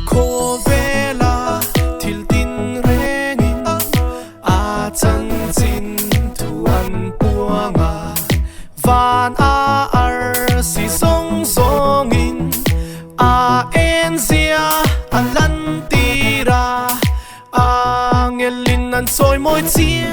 Khô về là thil tin rengin a chan chin thu an puanga van a ar si song songin a enzia an lan tira a ngelin an soi moi chia